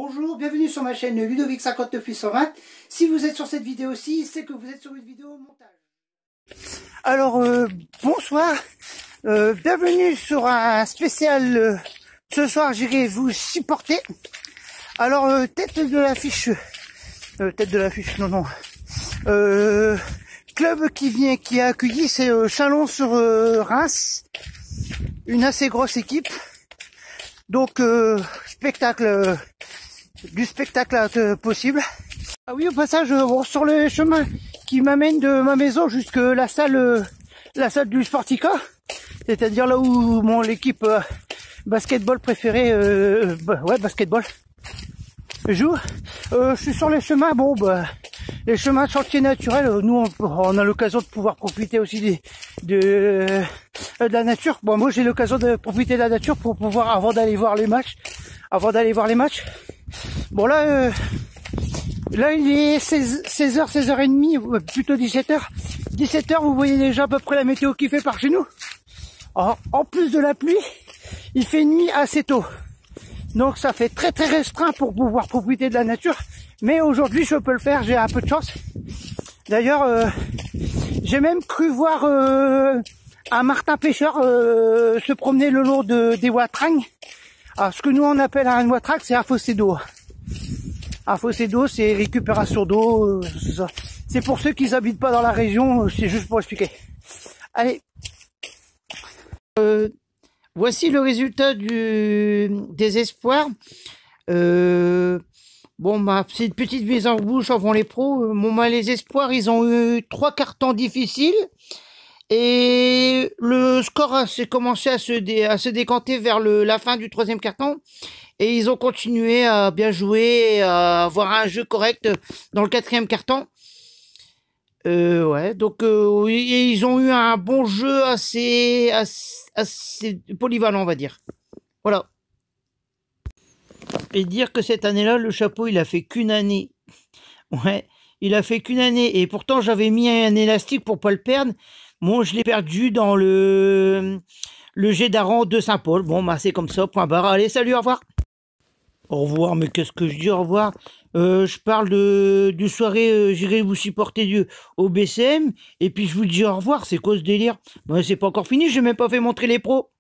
Bonjour, bienvenue sur ma chaîne Ludovic 59820. Si vous êtes sur cette vidéo-ci, c'est que vous êtes sur une vidéo montage. Alors, bonsoir, bienvenue sur un spécial. Ce soir, j'irai vous supporter. Alors, tête de l'affiche, non. Club qui a accueilli, c'est Chalon-sur-Reims, une assez grosse équipe. Donc, du spectacle possible. Ah oui, au passage, sur le chemin qui m'amène de ma maison jusque la salle du Sportica, c'est-à-dire là où mon l'équipe basketball préférée, basketball joue. Je suis sur les chemins, les chemins de sentiers naturels. Nous, on a l'occasion de pouvoir profiter aussi de la nature. Bon, moi, j'ai l'occasion de profiter de la nature pour pouvoir, avant d'aller voir les matchs. Bon, là, il est 16h, 16h30, plutôt 17h. 17h, vous voyez déjà à peu près la météo qu'il fait par chez nous. Alors, en plus de la pluie, il fait nuit assez tôt. Donc, ça fait très restreint pour pouvoir profiter de la nature. Mais aujourd'hui, je peux le faire, j'ai un peu de chance. D'ailleurs, j'ai même cru voir un martin pêcheur se promener le long des watragnes. Alors, ce que nous on appelle un watrag, c'est un fossé d'eau. Un fossé d'eau, c'est récupération d'eau. C'est pour ceux qui n'habitent pas dans la région, c'est juste pour expliquer. Allez. Voici le résultat des espoirs. C'est une petite mise en bouche avant les pros. Les espoirs, ils ont eu 3 cartons difficiles. Et le score s'est commencé à se décanter vers la fin du 3e carton. Et ils ont continué à bien jouer, à avoir un jeu correct dans le 4e carton. Et ils ont eu un bon jeu assez polyvalent, on va dire. Voilà. Et dire que cette année-là, le chapeau, il a fait qu'une année. Ouais, il a fait qu'une année. Et pourtant, j'avais mis un élastique pour pas le perdre. Bon, je l'ai perdu dans le jet d'Aran de Saint-Paul. Bon, c'est comme ça, point barre. Allez, salut, au revoir. Au revoir, mais qu'est-ce que je dis au revoir? Je parle du soirée, j'irai vous supporter au BCM. Et puis, je vous dis au revoir. C'est quoi ce délire? C'est pas encore fini, j'ai même pas fait montrer les pros.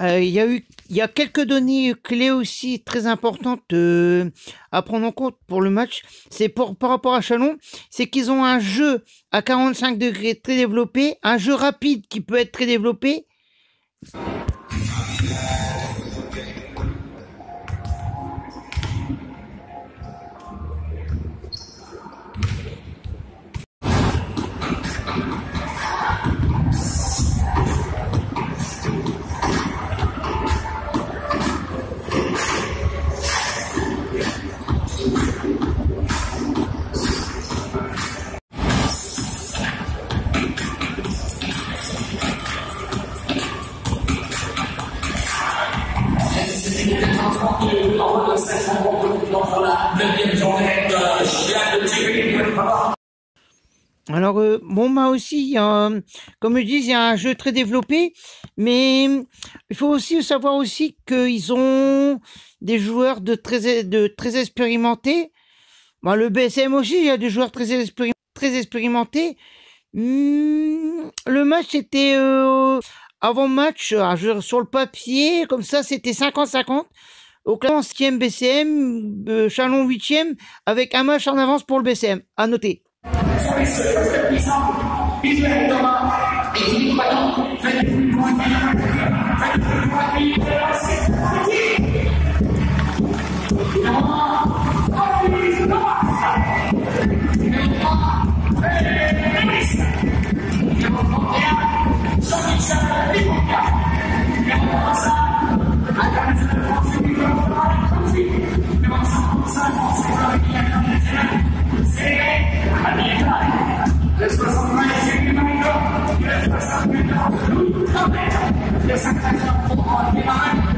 Il y a quelques données clés aussi très importantes à prendre en compte pour le match. C'est par rapport à Chalon, c'est qu'ils ont un jeu à 45 degrés très développé, un jeu rapide qui peut être très développé. Alors, aussi, comme je dis, il y a un jeu très développé, mais il faut aussi savoir aussi qu'ils ont des joueurs très expérimentés. Le BSM aussi, il y a des joueurs très expérimentés. Le match était avant-match, sur le papier, comme ça, c'était 50-50. Au classement 6e BCM, Chalon 8e, avec un match en avance pour le BCM. À noter. Le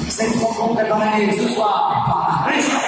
Cette rencontre est parrainée ce soir par la région.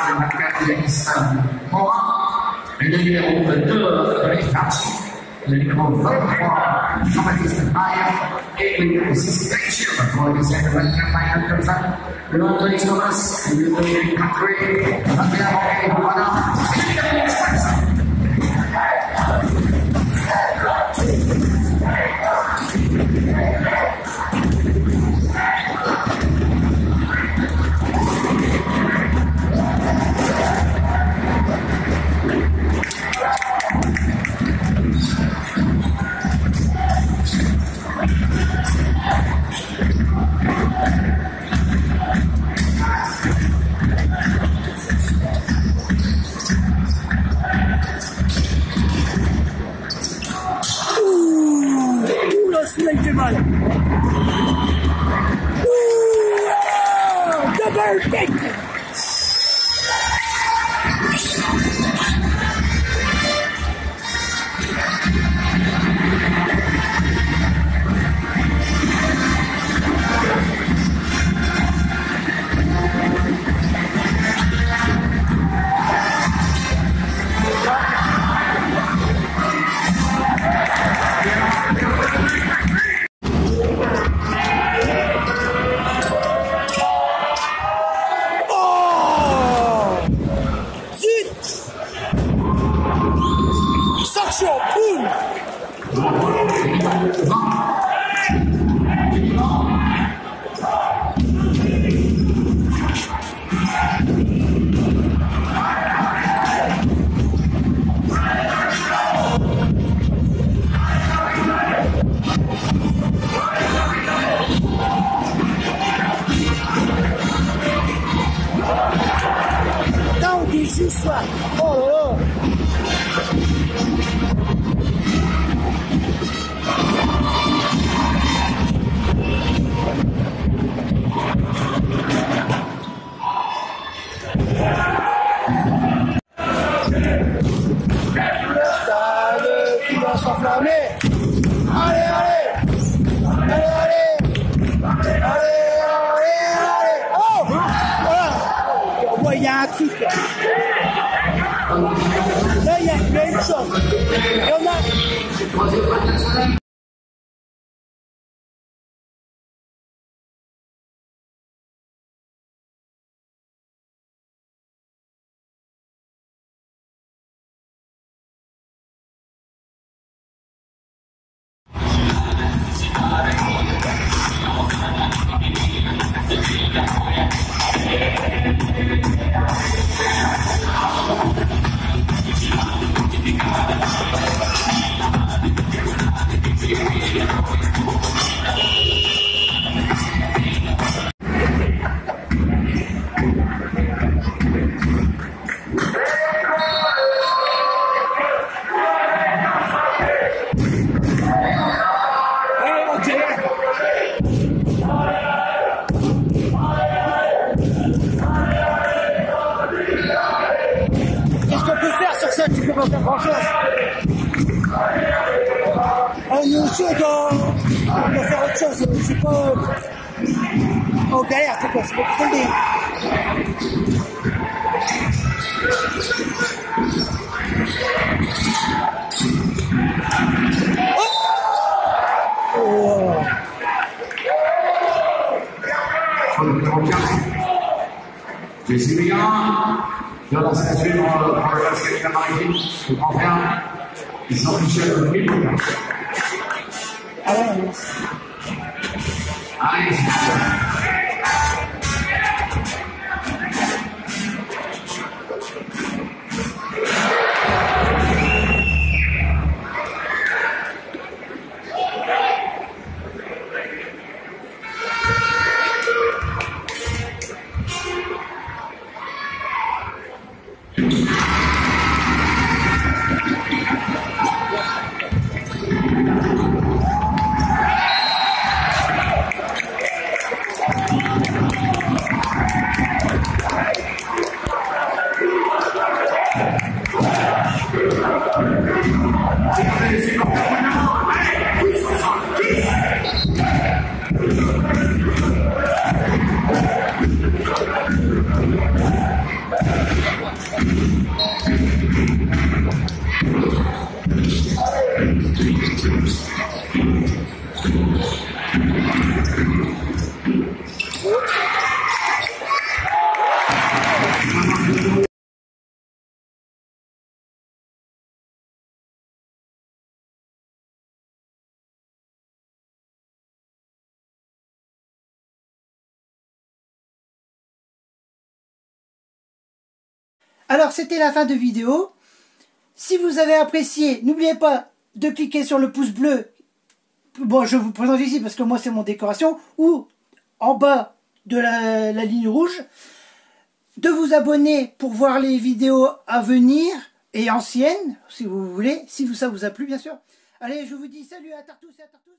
c'est la Catrice Morin, et le numéro 2 de l'équipe, le numéro 23, Jean-Baptiste Mayer, et le numéro 6, Rachel, pour le deuxième de la Campagne comme ça, le Anthony Thomas, le Dominique Country, le 21 Henri Bourana, et le numéro 6. Là il fait mal. Double kick. Oh là là. S'enflammer. Allez, allez. Allez, allez. Allez, allez. Oh, voilà. On voit, il y a un truc là. Là, il y a une chose. Il y en a. Tu peux pas faire grand chose. Nous aussi on doit faire autre chose. Je sais pas. On galère, c'est quoi, c'est pas trop bien. Oh. Dans la ceinture pour le basket maritime, le grand frère, Jean-Michel Aubril. Ah ouais, Allez, Alors, c'était la fin de vidéo. Si vous avez apprécié, n'oubliez pas de cliquer sur le pouce bleu. Bon, je vous présente ici parce que moi, c'est mon décoration. Ou en bas de la ligne rouge. De vous abonner pour voir les vidéos à venir et anciennes, si vous voulez. Si ça vous a plu, bien sûr. Allez, je vous dis salut à tous et à tous.